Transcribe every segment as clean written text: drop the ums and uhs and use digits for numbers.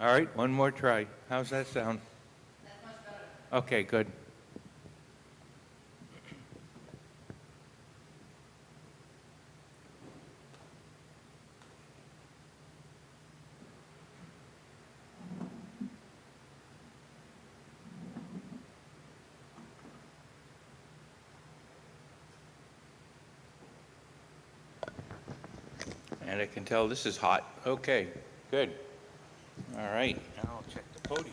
All right, one more try. How's that sound? That's much better. Okay, good. And I can tell this is hot. Okay, good. All right, now I'll check the podium.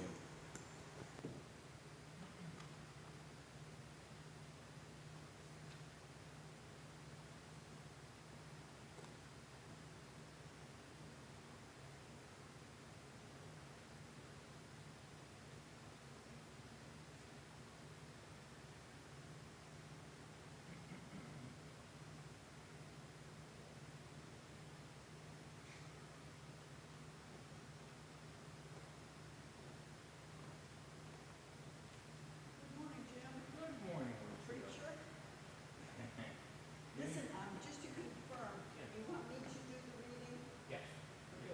Listen, just to confirm, you want me to do the reading? Yes.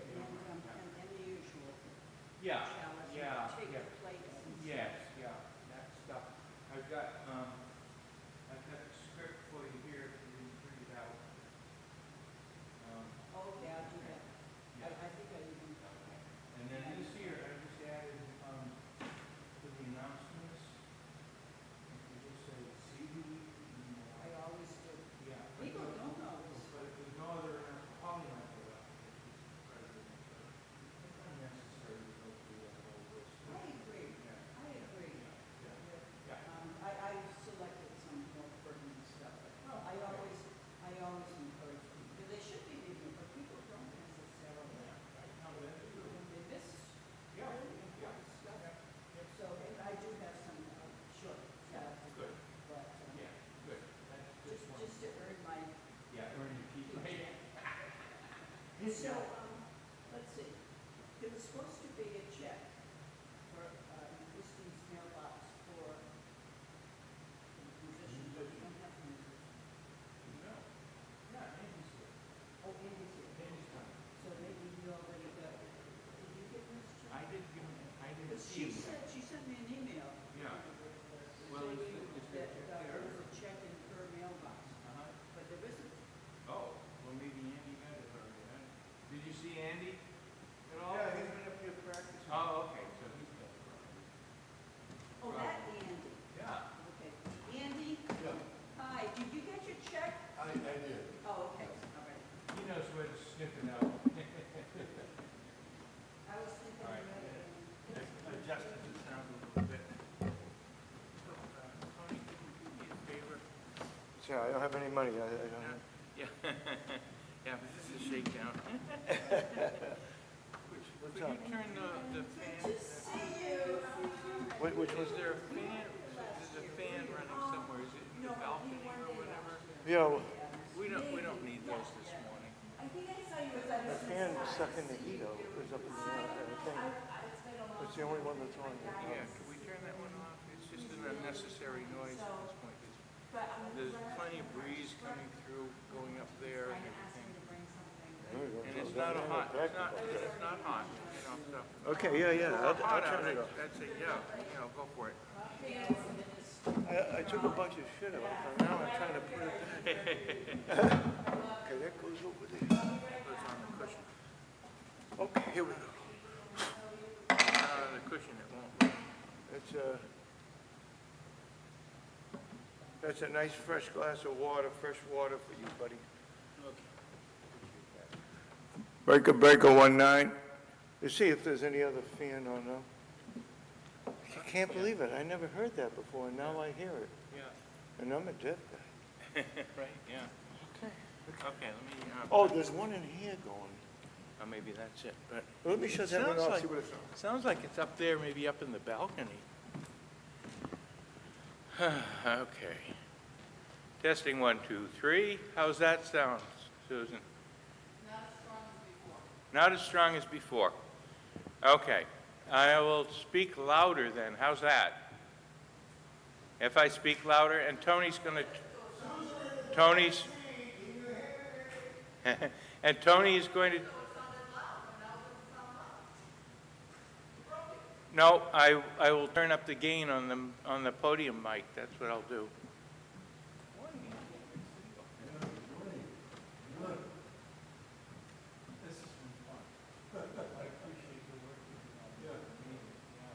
And the usual Yeah, chalice, yeah, take yeah. the plates and stuff. Yes, yeah, that stuff. I've got the script for you here, if you didn't print it out. Okay, I'll do that. Yeah. I think I even. And then this here, I just added, to the announcements. You just say Seavey, I always do. yeah. People don't know this. But if there's no other polymer for that, it's president. It's unnecessary to go through that whole list. I agree. Yeah. I agree. Yeah. I selected some more pertinent stuff. Oh, I okay. always encourage people, because they should be reading, but people don't necessarily. No, that's true. They miss Yeah, really yeah, important stuff. yeah. So, and I do have some short stuff. Good. But, Yeah, good. That's just one. just to earn my. Yeah, earn your keep. Right. So, let's see, there was supposed to be a check for, Christine's mailbox for the musician, but you don't have the musician. No. Yeah, Andy's here. Oh, Andy's here. Andy's coming. So maybe you already got it. Did you get this check? I didn't give him, I didn't Because see him. she sent me an email. Yeah. Well, is saying there a check that there? there was a check in her mailbox, Uh-huh. but there isn't. Oh, well, maybe Andy got it already, huh? Did you see Andy at all? Yeah, he's been up here practicing. Oh, okay, so he's got it. Oh, that Andy. Yeah. Okay. Andy? Yeah, Hi, did you get your check? I did. Oh, okay, all right. He knows where to sniff it out. I was thinking All right. of it. Adjusted the sound a little bit. So, Tony, could you do me a favor? Yeah, I don't have any money. I don't have. Yeah, yeah, but this is a shakedown. Could you turn the fan? Which Is was? there a fan, there's a fan running somewhere, is it in the balcony or whatever? Yeah, well, We don't need those this morning. the fan is sucking the heat out. It's up in the thing. It's the only one that's on. Yeah, can we turn that one off? It's just an unnecessary noise at this point. There's plenty of breeze coming through, going up there and everything. And it's not a hot, it's not hot, you know, so. Okay, yeah. I'll Hot out, turn it off. that's it, yeah, go for it. I took a bunch of shit off, and now I'm trying to put it back. Okay, that goes over there. That goes on the cushion. Okay, here we go. The cushion, it won't. It's that's a nice fresh glass of water, fresh water for you, buddy. Breaker 19. Let's see if there's any other fan on now. I can't believe it. I never heard that before, and now I hear it. Yeah, And I'm a deaf guy. right, yeah. Okay. Okay, let me, Oh, there's one in here going. maybe that's it, but. Let me shut that one Sounds off, like- see what it sounds. Sounds like it's up there, maybe up in the balcony. Okay. Testing 1, 2, 3. How's that sound, Susan? Not as strong as before. Okay. I will speak louder then. How's that? If I speak louder, and Tony's going to... Tony's... and Tony is going to... No, I will turn up the gain on the podium mic, that's what I'll do. This has been fun. I appreciate the work you've done on the meeting. Yeah,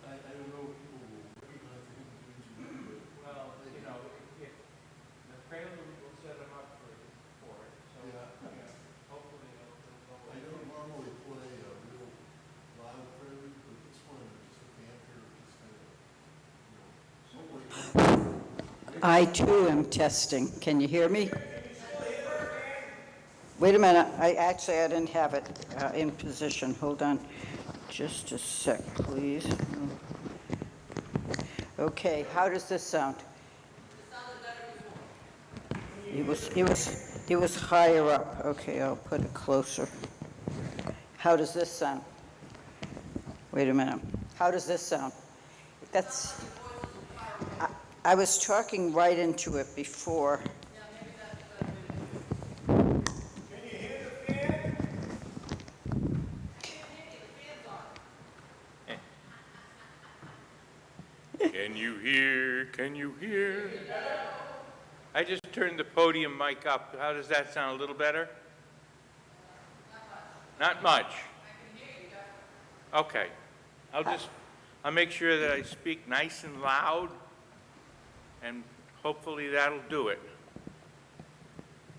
I don't know if people will recognize him as an engineer, well, you know, if the prelude will set them up for it, so, Yeah. hopefully they'll go. but I don't normally play a real loud prelude, but this one is just a fanfare, just kind of, I too am testing. Can you hear me? Wait a minute. I didn't have it in position. Hold on just a sec, please. Okay, how does this sound? It was higher up. Okay, I'll put it closer. How does this sound? Wait a minute. How does this sound? That's, I was talking right into it before. Can you hear? Can you hear? I just turned the podium mic up. How does that sound? A little better? Not much. Okay. I'll make sure that I speak nice and loud, and hopefully that'll do it.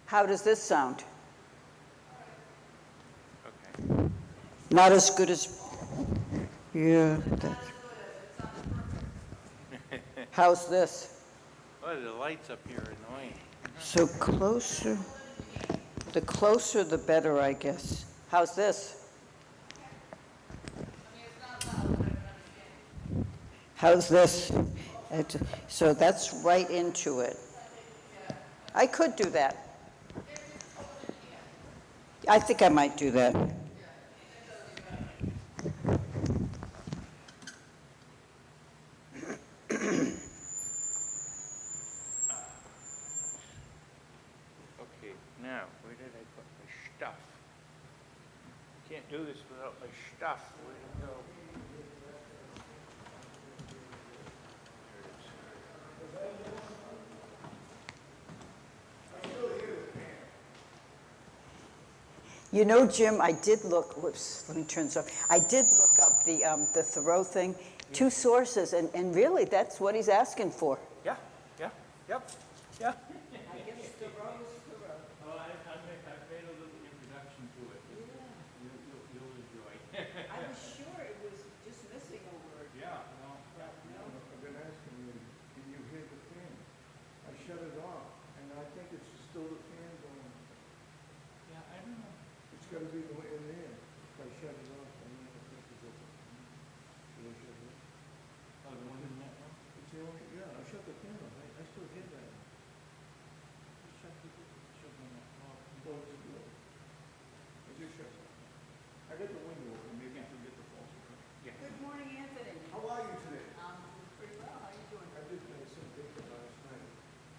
How does this sound? Okay. Not as good as, yeah. How's this? Oh, the lights up here are annoying. So closer, the closer the better, I guess. How's this? How's this? So that's right into it. I could do that. I think I might do that. Okay, now, where did I put my stuff? Can't do this without my stuff. Where'd it go? You know, Jim, I did look, whoops, let me turn this off. I did look up the Thoreau thing, two sources, and really, that's what he's asking for. Yeah, yeah, yep, yeah. I guess Thoreau's Thoreau. Oh, I've made a little introduction to it. You'll enjoy. I was sure it was just missing a word. Yeah, no. I've been asking you, can you hear the fan? I shut it off, and I think it's still the fan going. Yeah, I don't know. It's gotta be in there. If I shut it off, I don't know if it's open. Should I shut it off? Oh, the one in that one? It's the only, yeah, I shut the fan off. I still hear that. Shut them off. Well, it's good. I just shut it off. I got the window open, maybe I can get the false alarm. Yeah. Good morning, Anthony. How are you today? Pretty well. How are you doing? I did some bacon last night,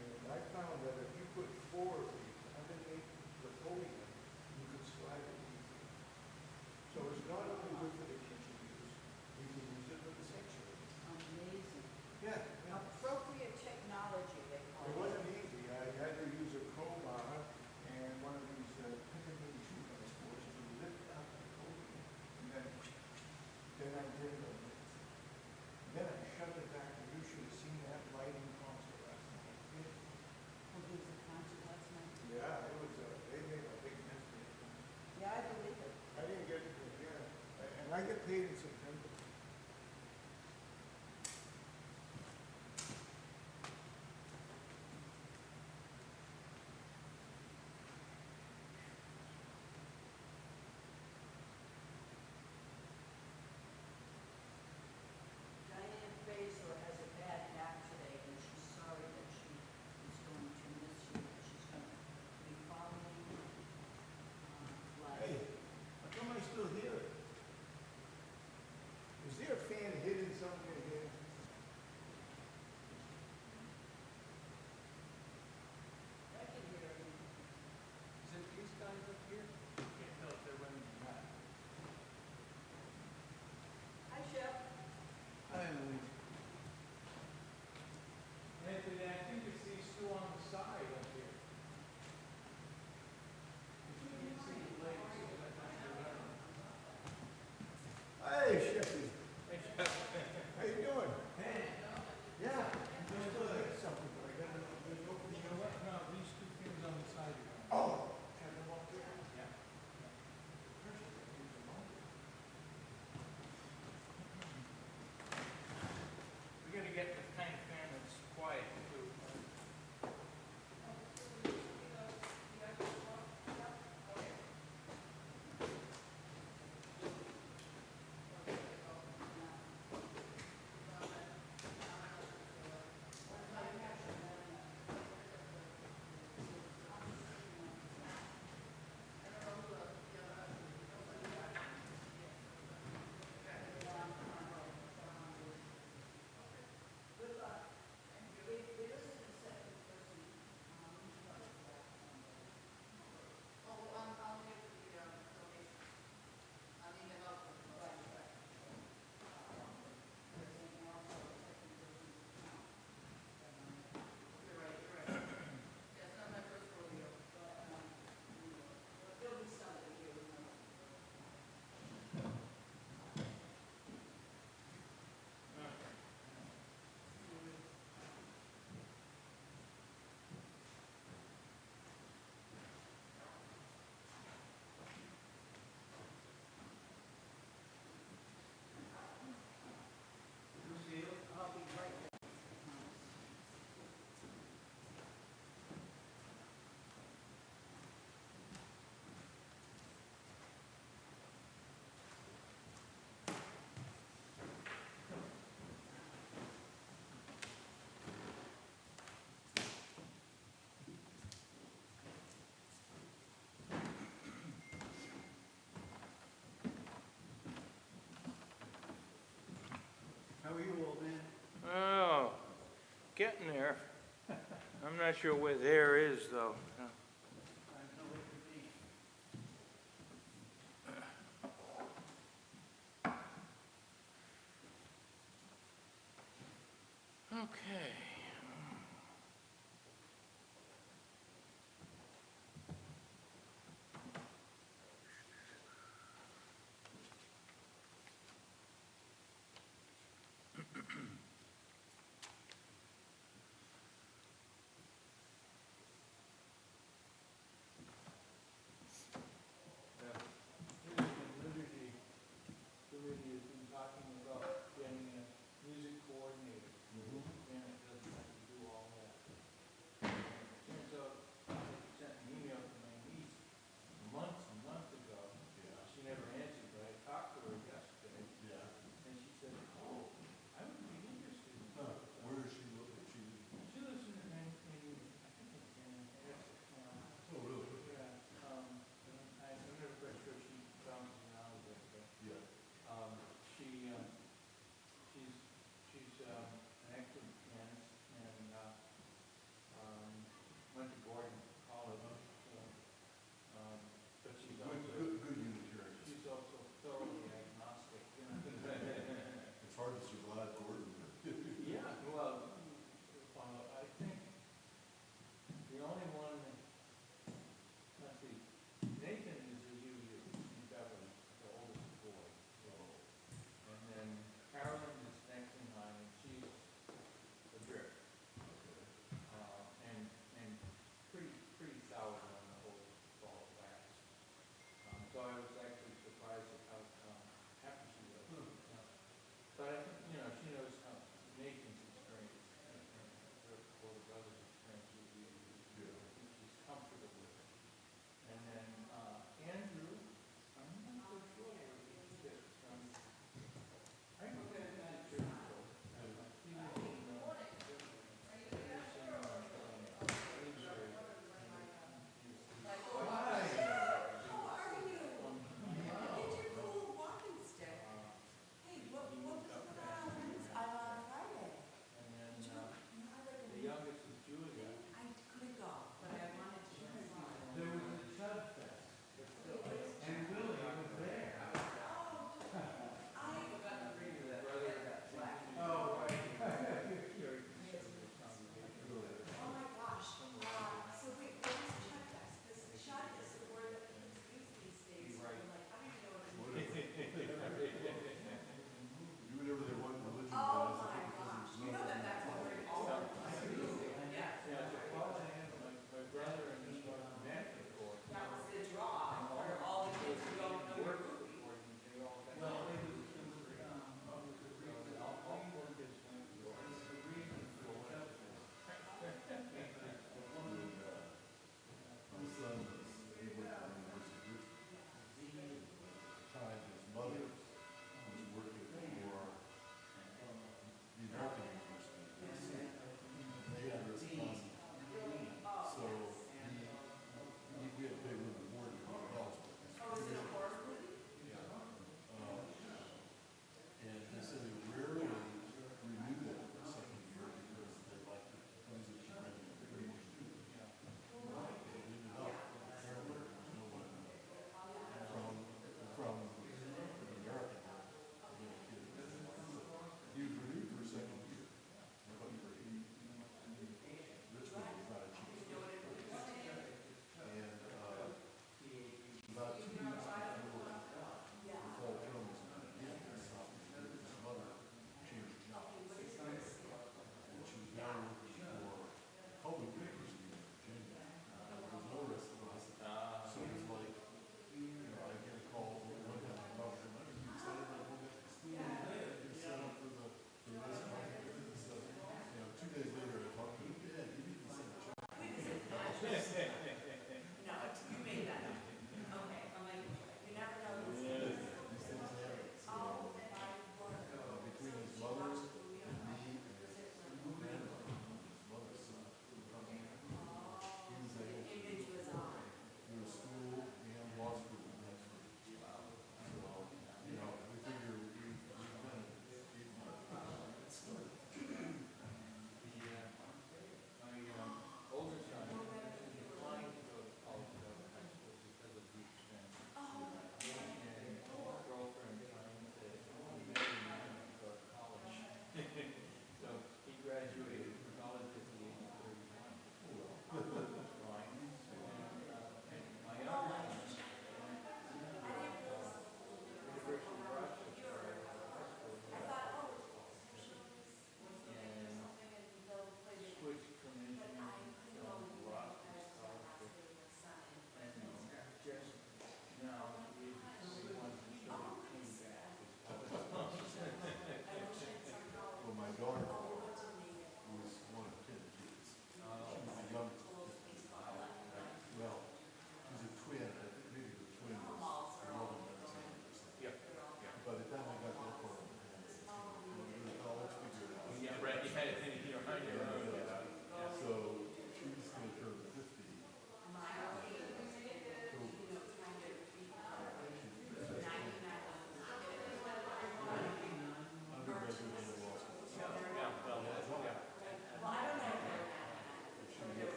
and I found that if you put 4 of these underneath the podium, you could slide it easy. So it's not only good for the kitchen use, you can use it for the sanctuary. Amazing. Yeah. Appropriate technology, they call It it. wasn't easy. I had to use a crowbar and one of these pickaninny shoelace boards to lift up the podium, and then I did it. Then I shut it back, and you should have seen that lighting concert last night. Oh, there was a concert last night? Yeah, it was, they made a big mess of it. Yeah, I believe it. I didn't get it, yeah, and I get paid in September. Diane Faisler has a bad back today, and she's sorry that she is going to miss you. She's going to be following Hey, live. how come I still hear it? there, Sheffy. How you doing? Yeah. I'm just gonna get something, but I gotta, there's no, you know what? No, these two things on the side are gone. Oh, have them up there? Yeah. We gotta get the kind of fan that's quiet too. How are you, old man? Oh, getting there. I'm not sure where there is though. I know what you mean. Okay.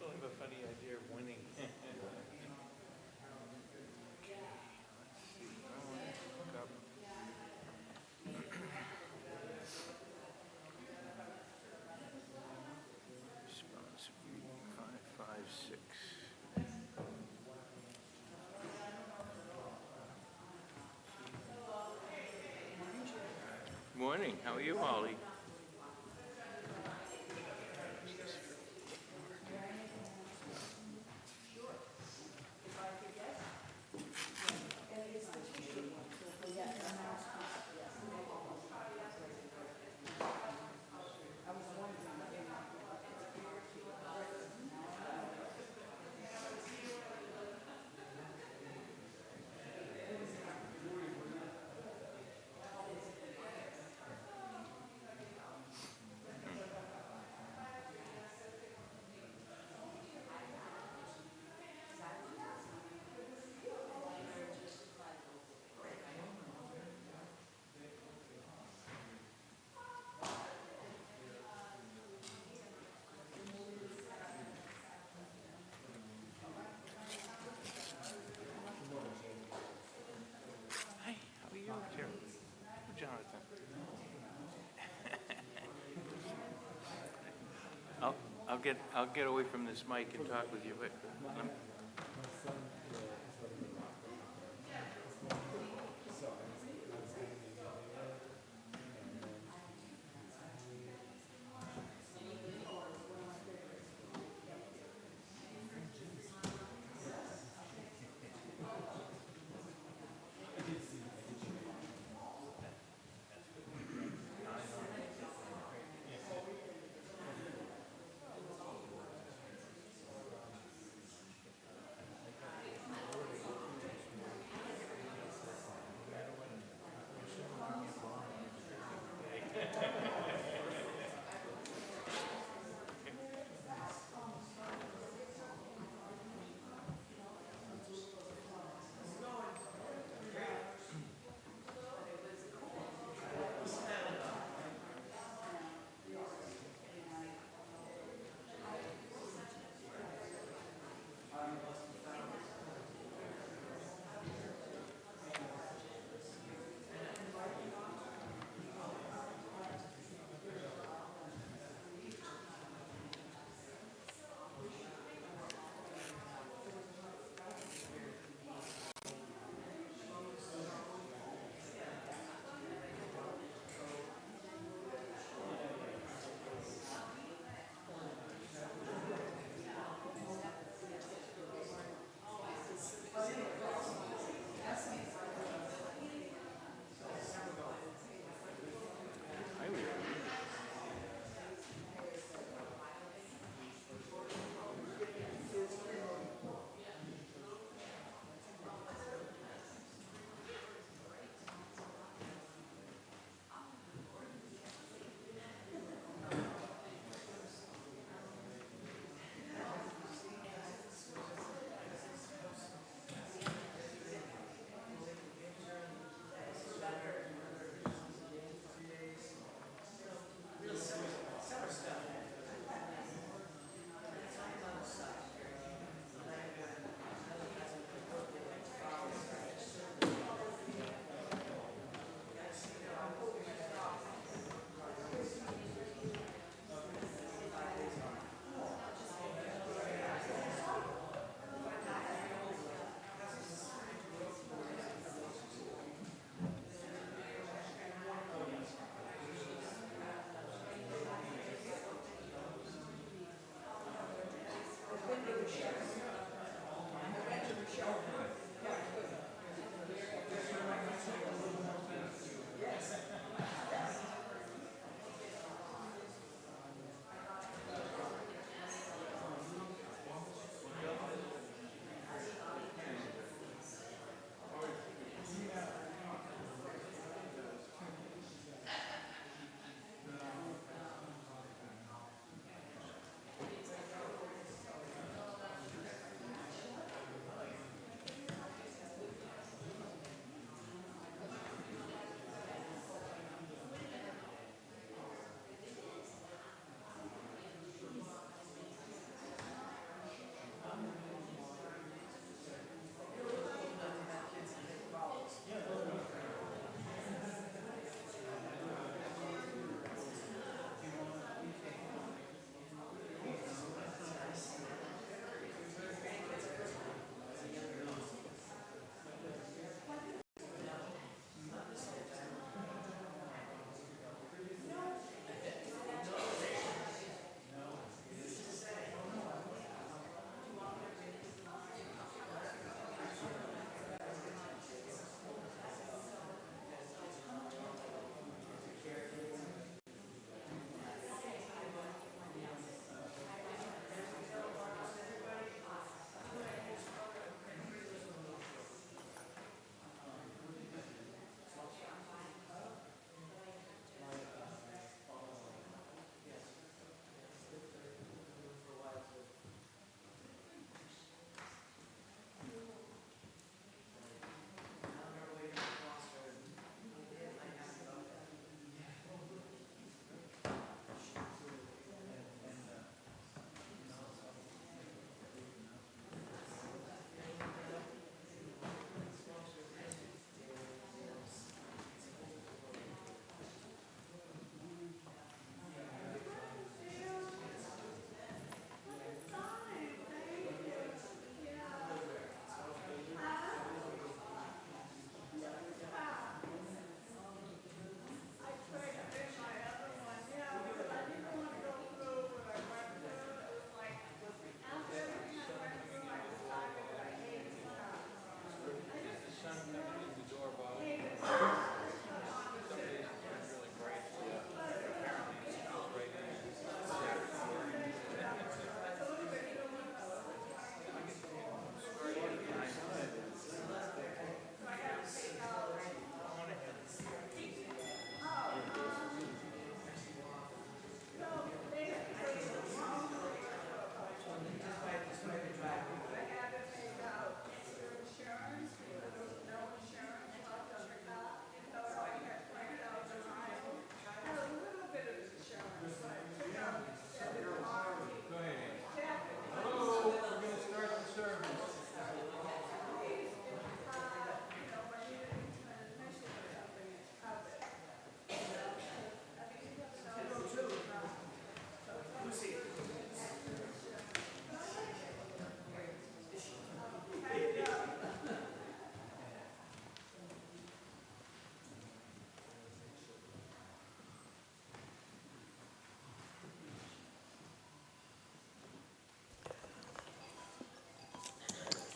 People have a funny idea of winning. Okay, let's see. I want to look up. Response 556. Morning. How are you, Ollie? Hi, how are you, Jerry? Jonathan. I'll get away from this mic and talk with you, but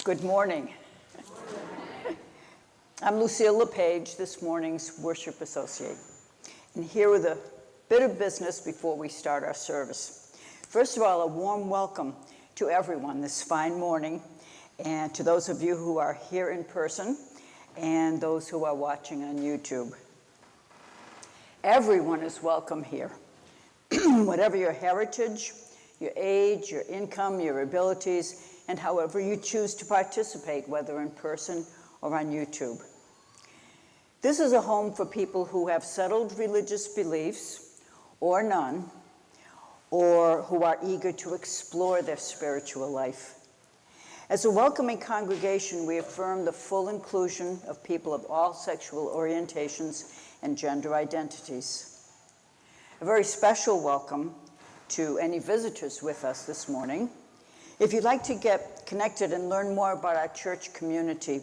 Good morning. I'm Lucille LePage, this morning's worship associate. And here with a bit of business before we start our service. First of all, a warm welcome to everyone this fine morning, and to those of you who are here in person and those who are watching on YouTube. Everyone is welcome here. Whatever your heritage, your age, your income, your abilities, and however you choose to participate, whether in person or on YouTube. This is a home for people who have settled religious beliefs, or none, or who are eager to explore their spiritual life. As a welcoming congregation, we affirm the full inclusion of people of all sexual orientations and gender identities. A very special welcome to any visitors with us this morning. If you'd like to get connected and learn more about our church community,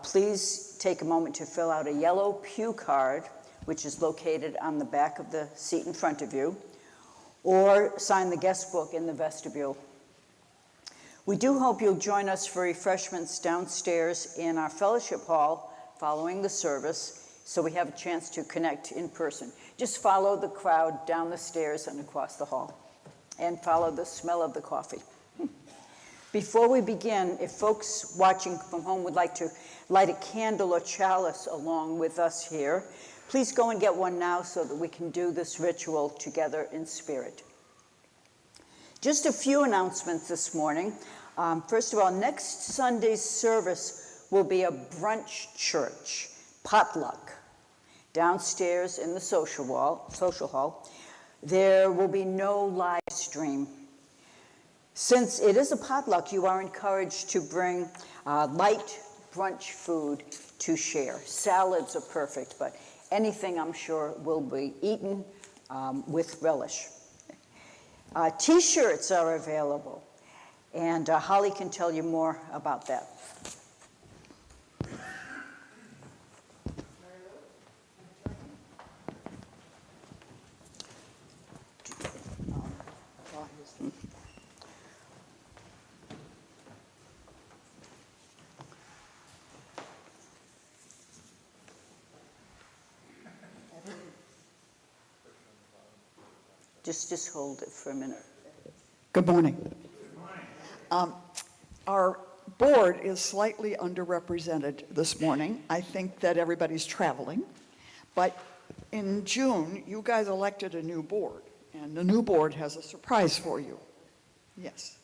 please take a moment to fill out a yellow pew card, which is located on the back of the seat in front of you, or sign the guest book in the vestibule. We do hope you'll join us for refreshments downstairs in our fellowship hall following the service, so we have a chance to connect in person. Just follow the crowd down the stairs and across the hall, and follow the smell of the coffee. Before we begin, if folks watching from home would like to light a candle or chalice along with us here, please go and get one now so that we can do this ritual together in spirit. Just a few announcements this morning. First of all, next Sunday's service will be a brunch church, potluck, downstairs in the social hall. There will be no live stream. Since it is a potluck, you are encouraged to bring light brunch food to share. Salads are perfect, but anything I'm sure will be eaten with relish. T-shirts are available, and Holly can tell you more about that. Just hold it for a minute. Good morning. Our board is slightly underrepresented this morning. I think that everybody's traveling. But in June, you guys elected a new board, and the new board has a surprise for you. Yes.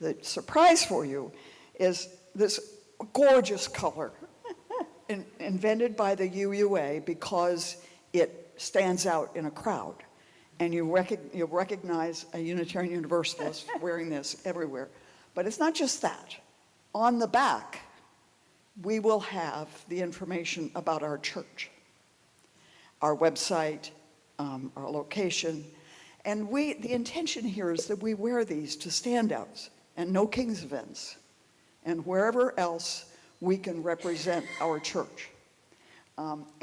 The surprise for you is this gorgeous color invented by the UUA because it stands out in a crowd. And you'll recognize a Unitarian Universalist wearing this everywhere. But it's not just that. On the back, we will have the information about our church, our website, our location. And the intention here is that we wear these to standouts and no King's events, and wherever else we can represent our church.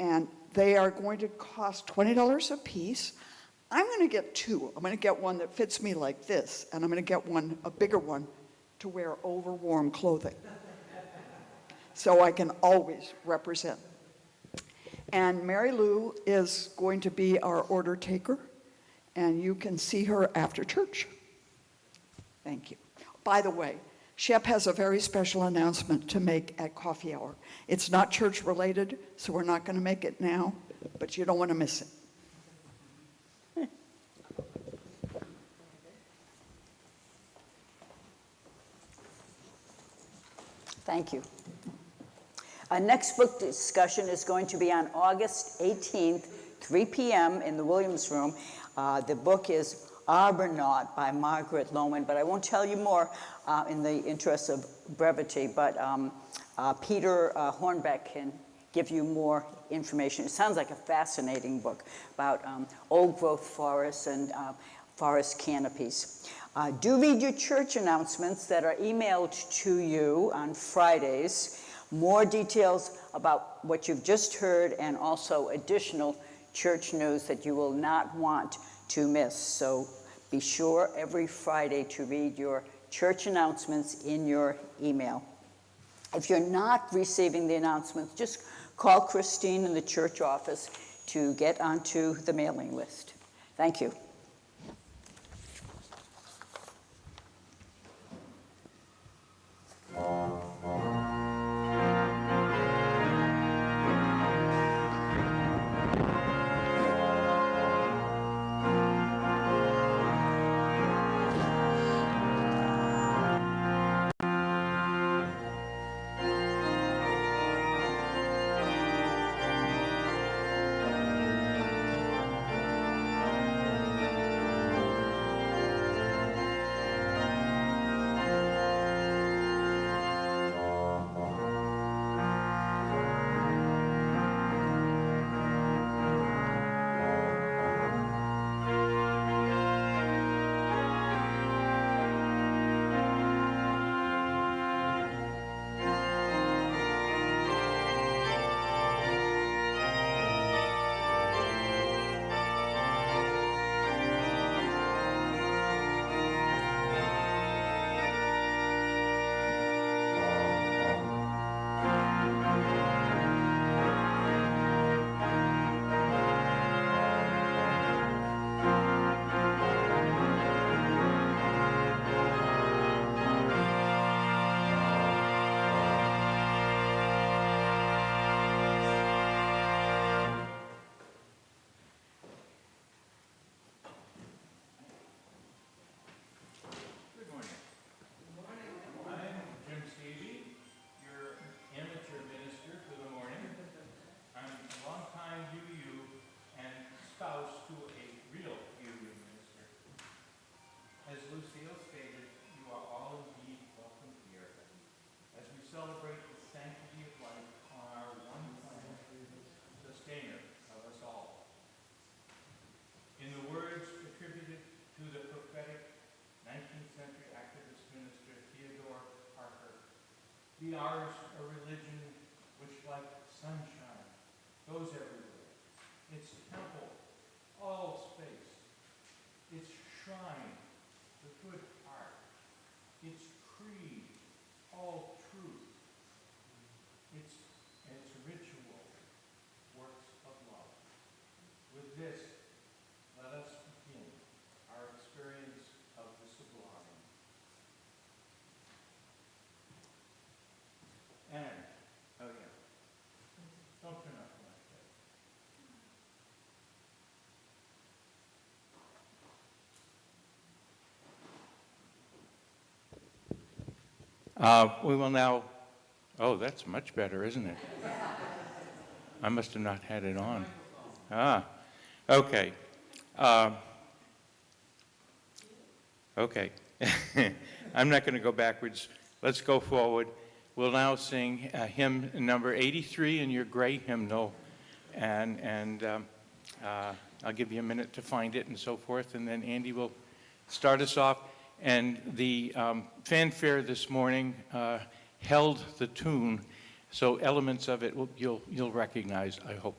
And they are going to cost $20 a piece. I'm going to get two. I'm going to get one that fits me like this, and I'm going to get one, a bigger one, to wear over warm clothing. So I can always represent. And Mary Lou is going to be our order taker, and you can see her after church. Thank you. By the way, Shep has a very special announcement to make at coffee hour. It's not church related, so we're not going to make it now, but you don't want to miss it. Thank you. Our next book discussion is going to be on August 18th, 3 p.m. in the Williams Room. The book is Arbonaut by Margaret Loman, but I won't tell you more in the interest of brevity, but Peter Hornbeck can give you more information. It sounds like a fascinating book about old growth forests and forest canopies. Do read your church announcements that are emailed to you on Fridays. More details about what you've just heard and also additional church news that you will not want to miss. So be sure every Friday to read your church announcements in your email. If you're not receiving the announcements, just call Christine in the church office to get onto the mailing list. Thank you. Good morning. I'm Jim Seavey, your amateur minister for the morning. I'm a longtime UU and spouse to a real UU minister. As Lucille stated, you are all indeed welcome here as we celebrate the sanctity of life on our one planet, sustainer of us all. In the words attributed to the prophetic 19th century activist minister Theodore Parker, be ours a religion which, like sunshine, goes everywhere. Its temple, all space. Its shrine, the good heart. Its creed, all truth. Its ritual, works of love. With this, let us begin our experience of the sublime. And, oh yeah, don't turn up like that. We will now, oh, that's much better, isn't it? I must have not had it on. Okay. Okay. I'm not going to go backwards. Let's go forward. We'll now sing hymn number 83 in your gray hymnal. And I'll give you a minute to find it and so forth. And then Andy will start us off. And the fanfare this morning held the tune. So elements of it you'll recognize, I hope.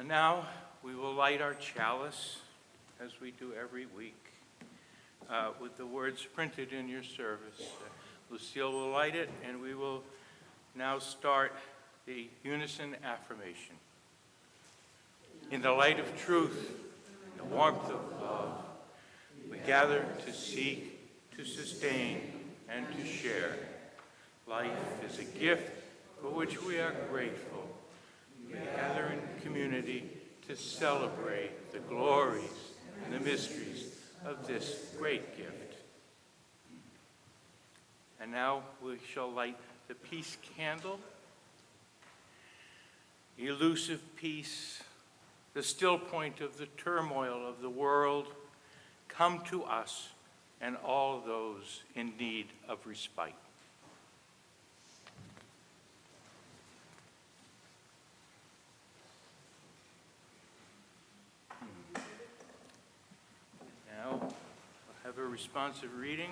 And now we will light our chalice, as we do every week, with the words printed in your service. Lucille will light it, and we will now start the unison affirmation. In the light of truth, in the warmth of love, we gather to seek, to sustain, and to share. Life is a gift for which we are grateful. We gather in community to celebrate the glories and the mysteries of this great gift. And now we shall light the peace candle. Elusive peace, the still point of the turmoil of the world, come to us and all those in need of respite. Now, we'll have a responsive reading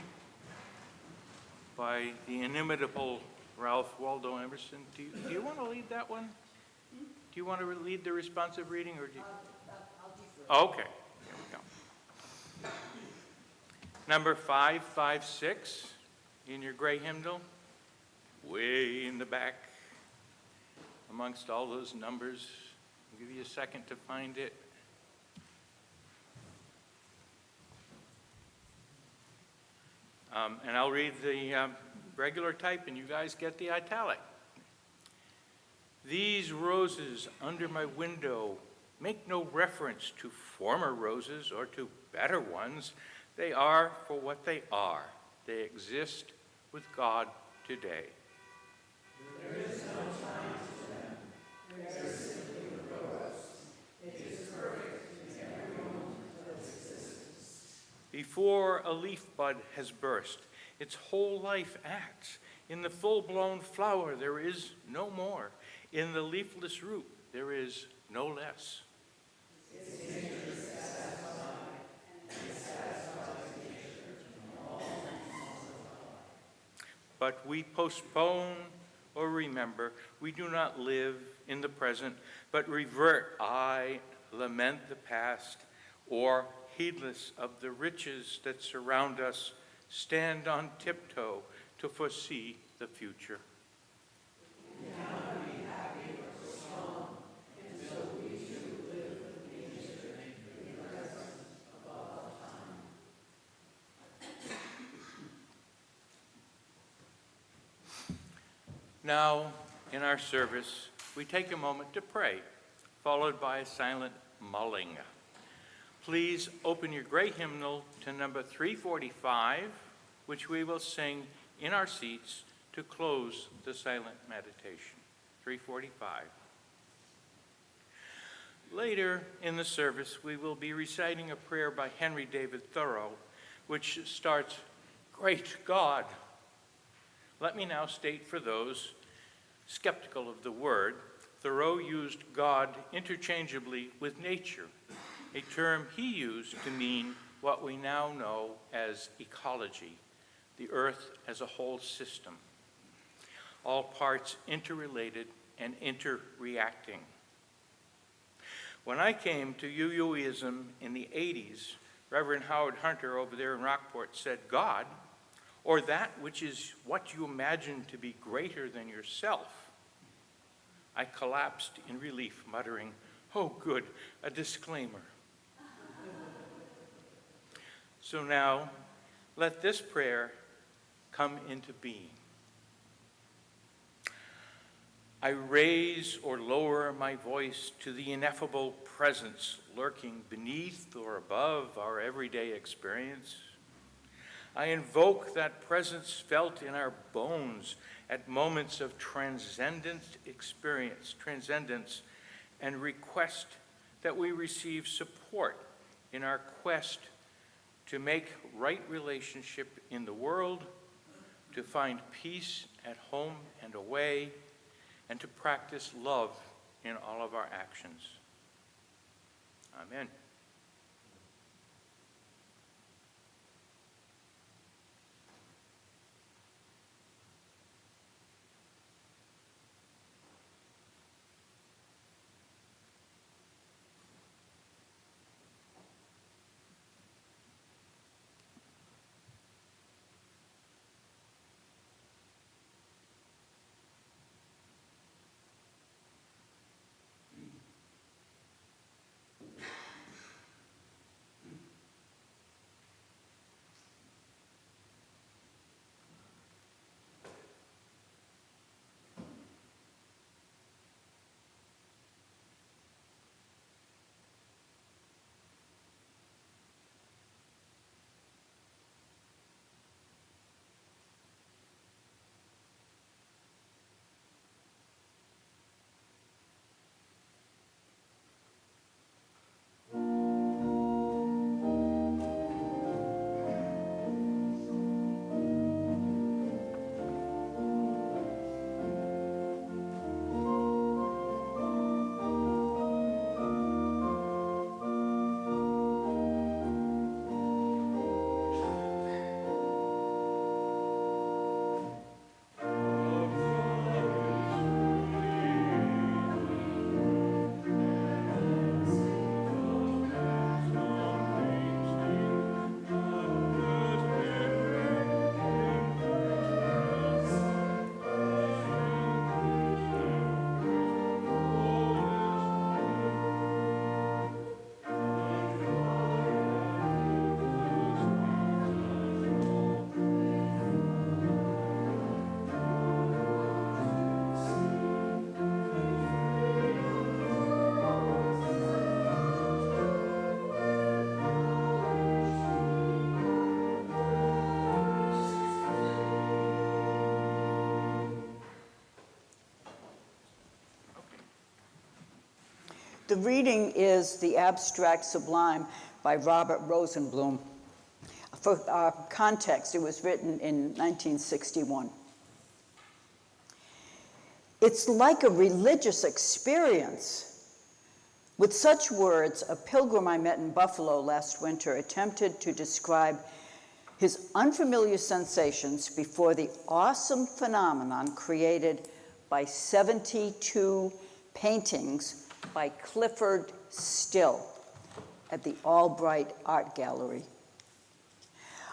by the inimitable Ralph Waldo Emerson. Do you want to lead that one? Do you want to lead the responsive reading, or do you? I'll defer. Okay, here we go. Number 556 in your gray hymnal, way in the back, amongst all those numbers. I'll give you a second to find it. And I'll read the regular type, and you guys get the italic. These roses under my window make no reference to former roses or to better ones. They are for what they are. They exist with God today. There is no time to them. They are simply the rose. It is perfect in every moment of its existence. Before a leaf bud has burst, its whole life acts. In the full-blown flower, there is no more. In the leafless root, there is no less. Its nature is satisfied, and it satisfies nature in all things. But we postpone or remember. We do not live in the present, but revert. I lament the past, or heedless of the riches that surround us, stand on tiptoe to foresee the future. We cannot be happy or strong until we too live with nature in the present of all time. Now, in our service, we take a moment to pray, followed by a silent mulling. Please open your gray hymnal to number 345, which we will sing in our seats to close the silent meditation. 345. Later in the service, we will be reciting a prayer by Henry David Thoreau, which starts, "Great God." Let me now state for those skeptical of the word, Thoreau used God interchangeably with nature, a term he used to mean what we now know as ecology, the earth as a whole system, all parts interrelated and interreacting. When I came to UUism in the 80s, Reverend Howard Hunter over there in Rockport said, "God, or that which is what you imagine to be greater than yourself." I collapsed in relief, muttering, "Oh good, a disclaimer." So now, let this prayer come into being. I raise or lower my voice to the ineffable presence lurking beneath or above our everyday experience. I invoke that presence felt in our bones at moments of transcendence, and request that we receive support in our quest to make right relationship in the world, to find peace at home and away, and to practice love in all of our actions. Amen. The reading is The Abstract Sublime by Robert Rosenblum. For context, it was written in 1961. It's like a religious experience. With such words, a pilgrim I met in Buffalo last winter attempted to describe his unfamiliar sensations before the awesome phenomenon created by 72 paintings by Clifford Still at the Albright Art Gallery.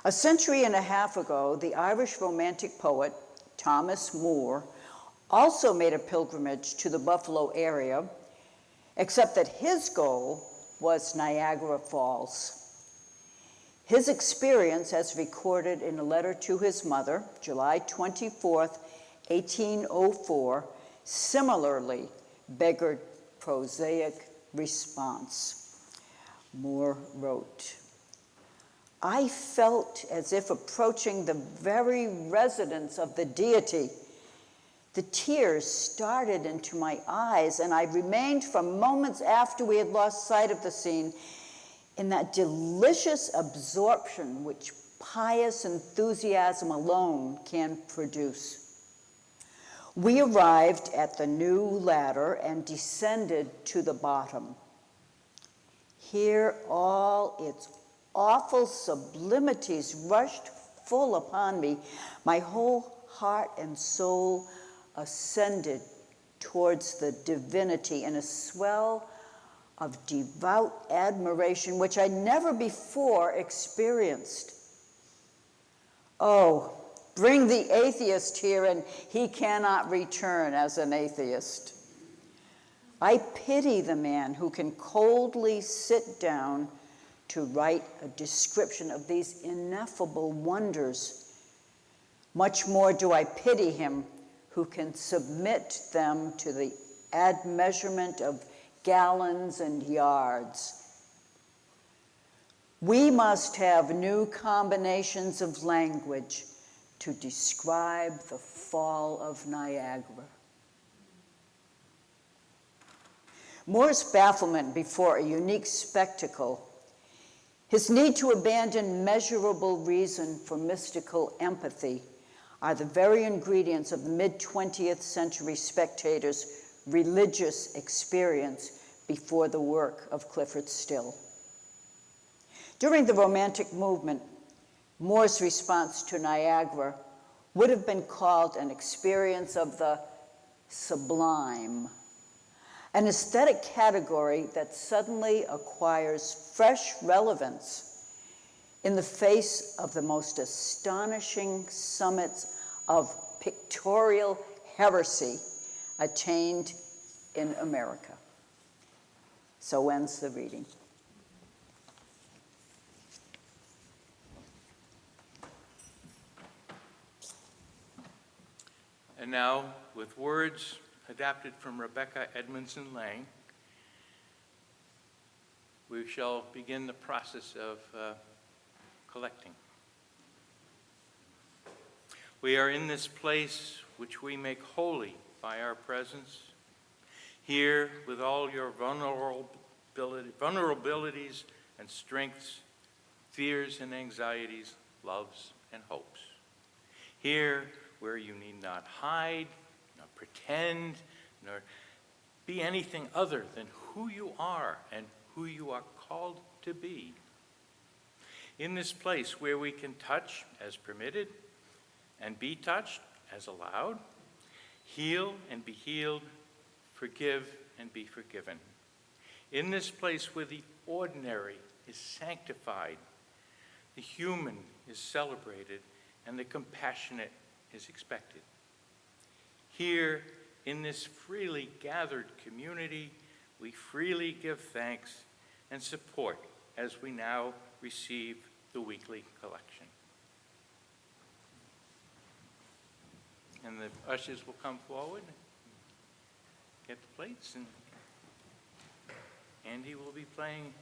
A century and a half ago, the Irish Romantic poet Thomas Moore also made a pilgrimage to the Buffalo area, except that his goal was Niagara Falls. His experience, as recorded in a letter to his mother, July 24th, 1804, similarly beggared prosaic response. Moore wrote, "I felt as if approaching the very residence of the deity. The tears started into my eyes, and I remained for moments after we had lost sight of the scene in that delicious absorption which pious enthusiasm alone can produce. We arrived at the new ladder and descended to the bottom. Here all its awful sublimities rushed full upon me. My whole heart and soul ascended towards the divinity in a swell of devout admiration which I never before experienced. Oh, bring the atheist here and he cannot return as an atheist. I pity the man who can coldly sit down to write a description of these ineffable wonders. Much more do I pity him who can submit them to the admeasurement of gallons and yards. We must have new combinations of language to describe the fall of Niagara." Moore's bafflement before a unique spectacle, his need to abandon measurable reason for mystical empathy, are the very ingredients of the mid-20th century spectator's religious experience before the work of Clifford Still. During the Romantic movement, Moore's response to Niagara would have been called an experience of the sublime, an aesthetic category that suddenly acquires fresh relevance in the face of the most astonishing summits of pictorial heresy attained in America. So ends the reading. And now, with words adapted from Rebecca Edmondson Lang, we shall begin the process of collecting. We are in this place which we make holy by our presence, here with all your vulnerabilities and strengths, fears and anxieties, loves and hopes. Here where you need not hide, nor pretend, nor be anything other than who you are and who you are called to be. In this place where we can touch as permitted and be touched as allowed, heal and be healed, forgive and be forgiven. In this place where the ordinary is sanctified, the human is celebrated, and the compassionate is expected. Here, in this freely gathered community, we freely give thanks and support as we now receive the weekly collection. And the ushers will come forward, get the plates, and Andy will be playing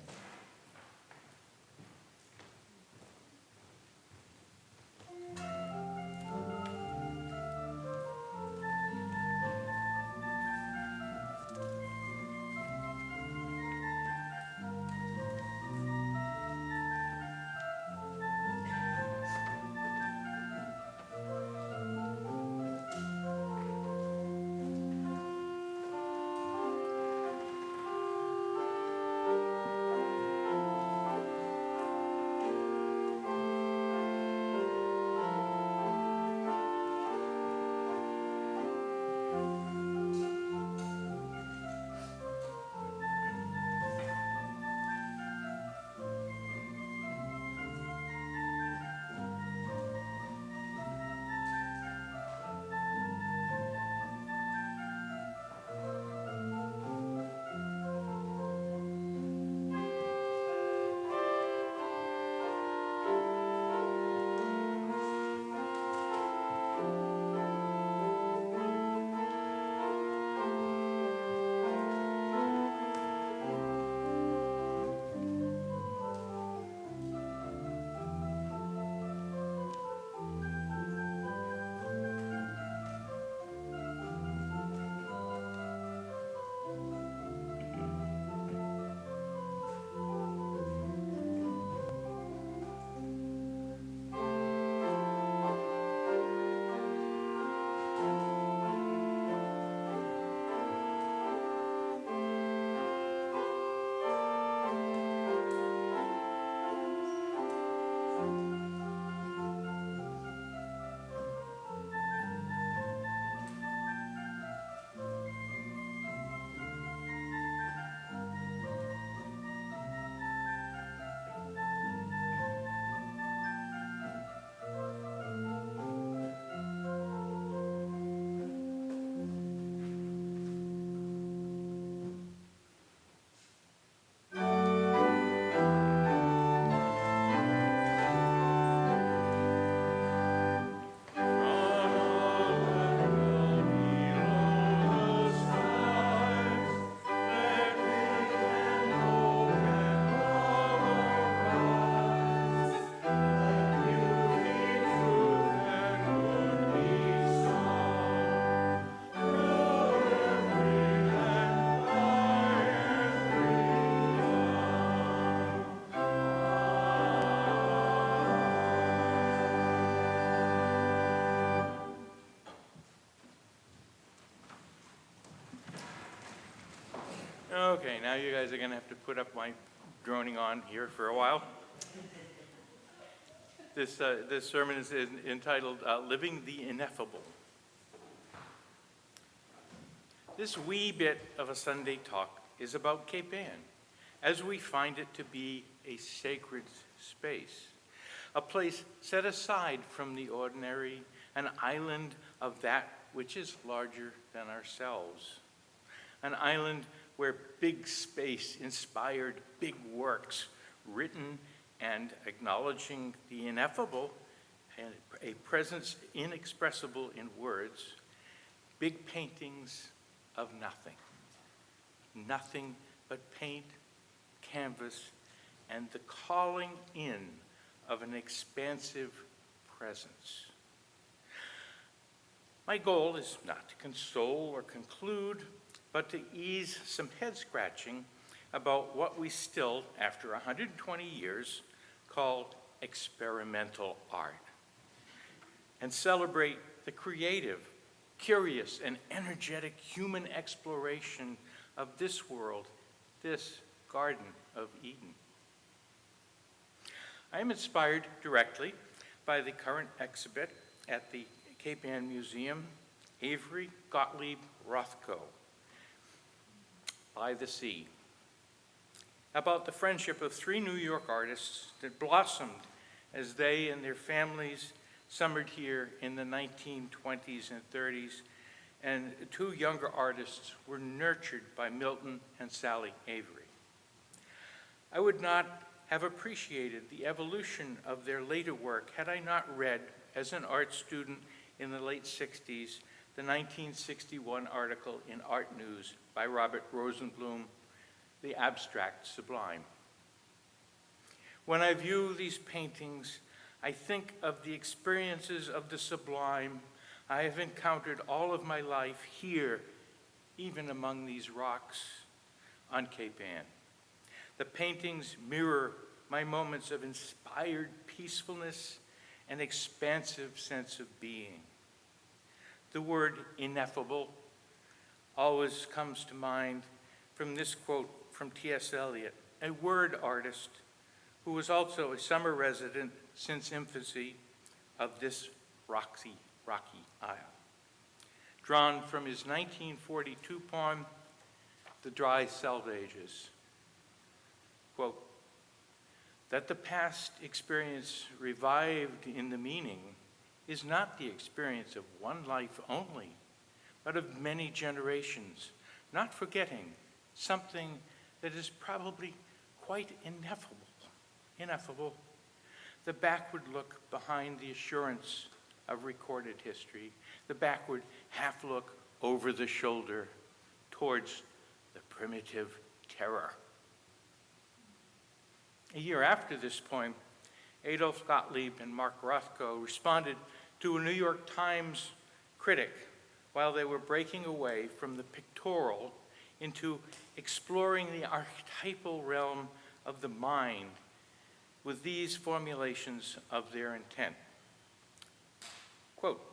Okay, now you guys are going to have to put up my droning on here for a while. This sermon is entitled Living the Ineffable. This wee bit of a Sunday talk is about Cape Ann, as we find it to be a sacred space, a place set aside from the ordinary, an island of that which is larger than ourselves, an island where big space inspired big works written and acknowledging the ineffable and a presence inexpressible in words, big paintings of nothing. Nothing but paint, canvas, and the calling in of an expansive presence. My goal is not to console or conclude, but to ease some head scratching about what we still, after 120 years, call experimental art, and celebrate the creative, curious, and energetic human exploration of this world, this Garden of Eden. I am inspired directly by the current exhibit at the Cape Ann Museum, Avery Gottlieb Rothko, By the Sea, about the friendship of three New York artists that blossomed as they and their families summered here in the 1920s and 30s, and two younger artists were nurtured by Milton and Sally Avery. I would not have appreciated the evolution of their later work had I not read, as an art student in the late 60s, the 1961 article in Art News by Robert Rosenblum, The Abstract Sublime. When I view these paintings, I think of the experiences of the sublime I have encountered all of my life here, even among these rocks on Cape Ann. The paintings mirror my moments of inspired peacefulness and expansive sense of being. The word ineffable always comes to mind from this quote from T.S. Eliot, a word artist who was also a summer resident since infancy of this rocky isle. Drawn from his 1942 poem, The Dry Selvages. Quote, that the past experience revived in the meaning is not the experience of one life only, but of many generations, not forgetting something that is probably quite ineffable, the backward look behind the assurance of recorded history, the backward half look over the shoulder towards the primitive terror. A year after this poem, Adolf Gottlieb and Mark Rothko responded to a New York Times critic while they were breaking away from the pictorial into exploring the archetypal realm of the mind with these formulations of their intent. Quote,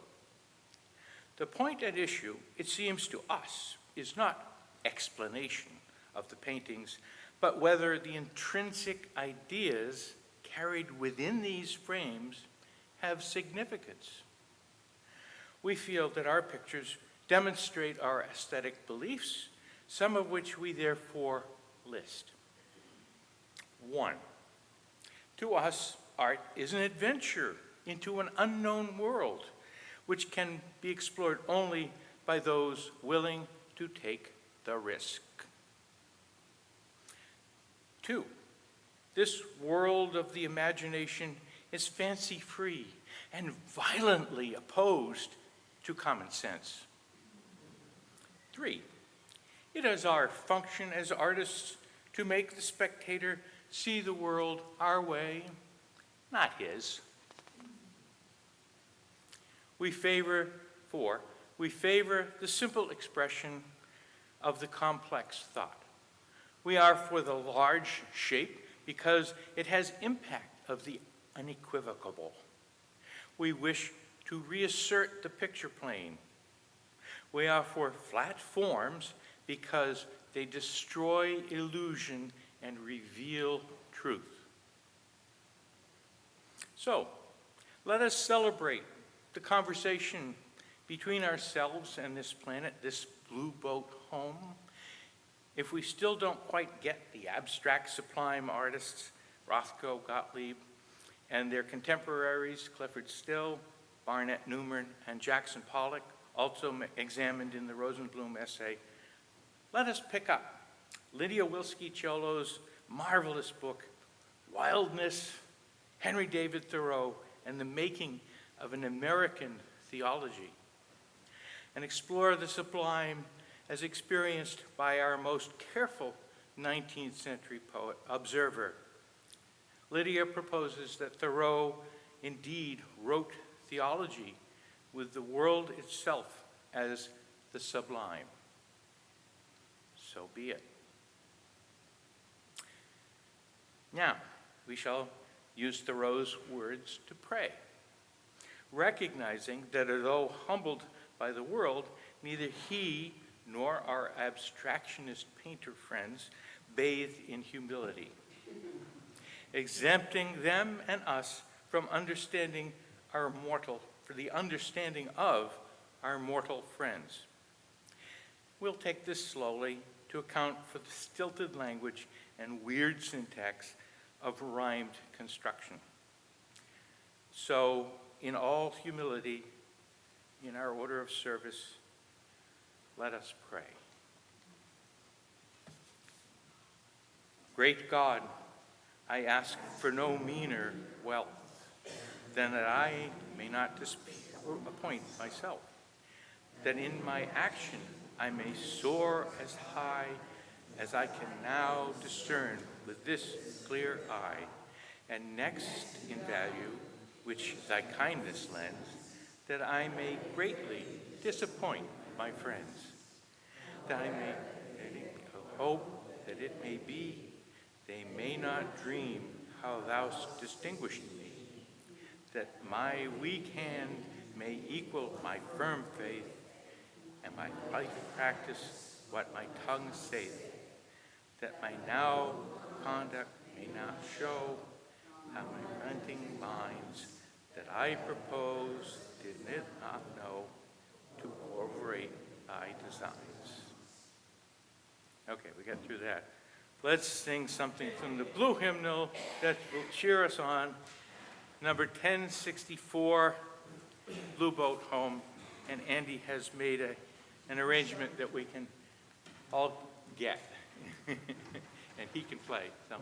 the point at issue, it seems to us, is not explanation of the paintings, but whether the intrinsic ideas carried within these frames have significance. We feel that our pictures demonstrate our aesthetic beliefs, some of which we therefore list. 1, to us, art is an adventure into an unknown world, which can be explored only by those willing to take the risk. 2, this world of the imagination is fancy-free and violently opposed to common sense. 3, it is our function as artists to make the spectator see the world our way, not his. 4, we favor the simple expression of the complex thought. We are for the large shape because it has impact of the unequivocal. We wish to reassert the picture plane. We are for flat forms because They destroy illusion and reveal truth. So, let us celebrate the conversation between ourselves and this planet, this blue boat home. If we still don't quite get the abstract sublime artists, Rothko, Gottlieb, and their contemporaries, Clifford Still, Barnett Newman, and Jackson Pollock, also examined in the Rosenblum essay, let us pick up Lydia Wilski-Cholo's marvelous book, Wildness, Henry David Thoreau, and the Making of an American Theology, and explore the sublime as experienced by our most careful 19th century poet, observer. Lydia proposes that Thoreau indeed wrote theology with the world itself as the sublime. So be it. Now, we shall use Thoreau's words to pray, recognizing that although humbled by the world, neither he nor our abstractionist painter friends bathe in humility, exempting them and us from understanding our mortal, for the understanding of our mortal friends. We'll take this slowly to account for the stilted language and weird syntax of rhymed construction. So, in all humility, in our order of service, let us pray. Great God, I ask for no meaner wealth than that I may not appoint myself, that in my action I may soar as high as I can now discern with this clear eye, and next in value, which thy kindness lends, that I may greatly disappoint my friends, that I may hope that it may be, they may not dream how thou distinguished me, that my weak hand may equal my firm faith, and my life practice what my tongue saith, that my now conduct may not show how my renting minds that I propose did not know to overrate thy designs. Okay, we got through that. Let's sing something from the blue hymnal that will cheer us on. Number 1064, Blue Boat Home. And Andy has made an arrangement that we can all get. And he can play. So.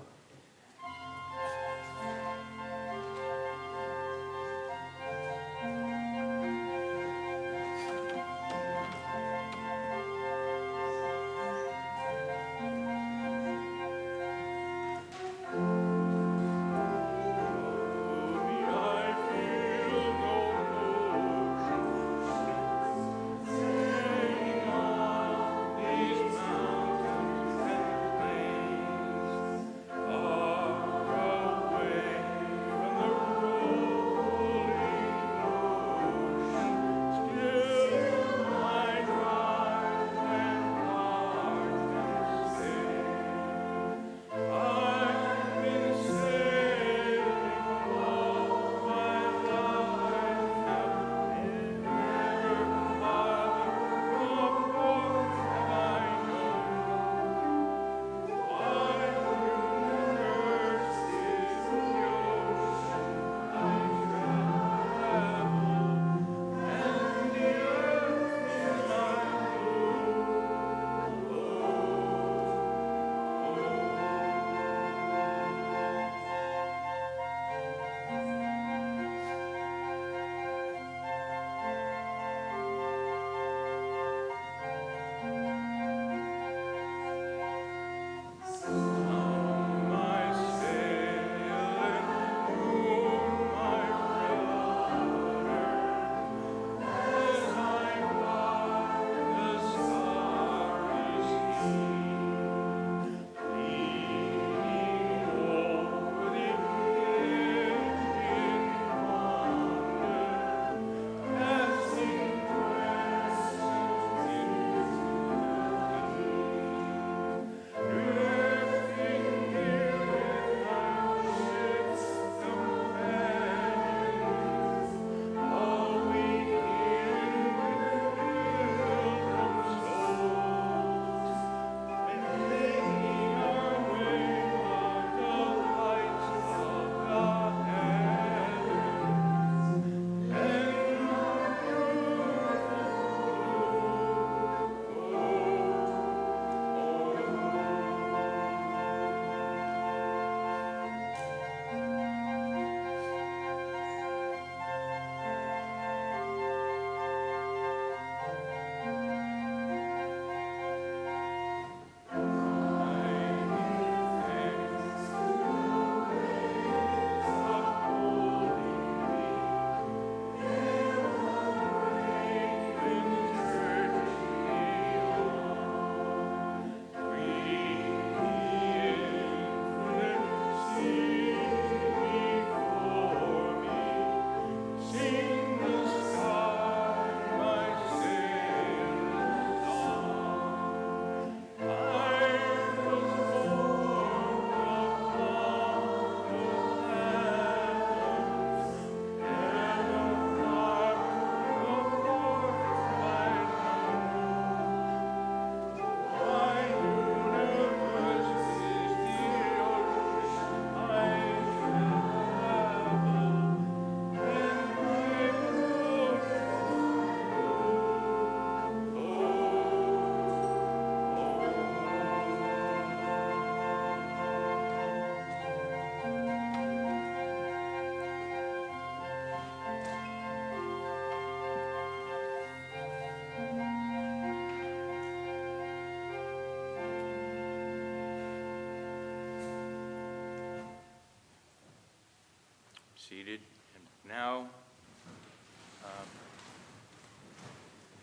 All right.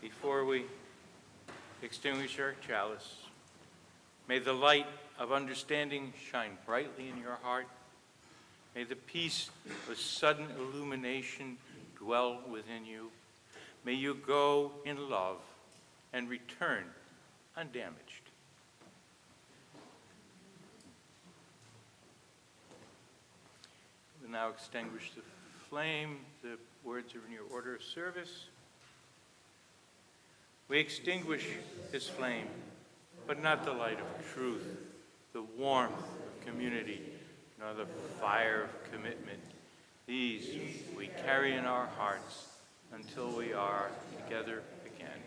Before we extinguish our chalice, may the light of understanding shine brightly in your heart. May the peace of sudden illumination dwell within you. May you go in love and return undamaged. We'll now extinguish the flame. The words are in your order of service. We extinguish this flame, but not the light of truth, the warmth of community, nor the fire of commitment. These we carry in our hearts until we are together again.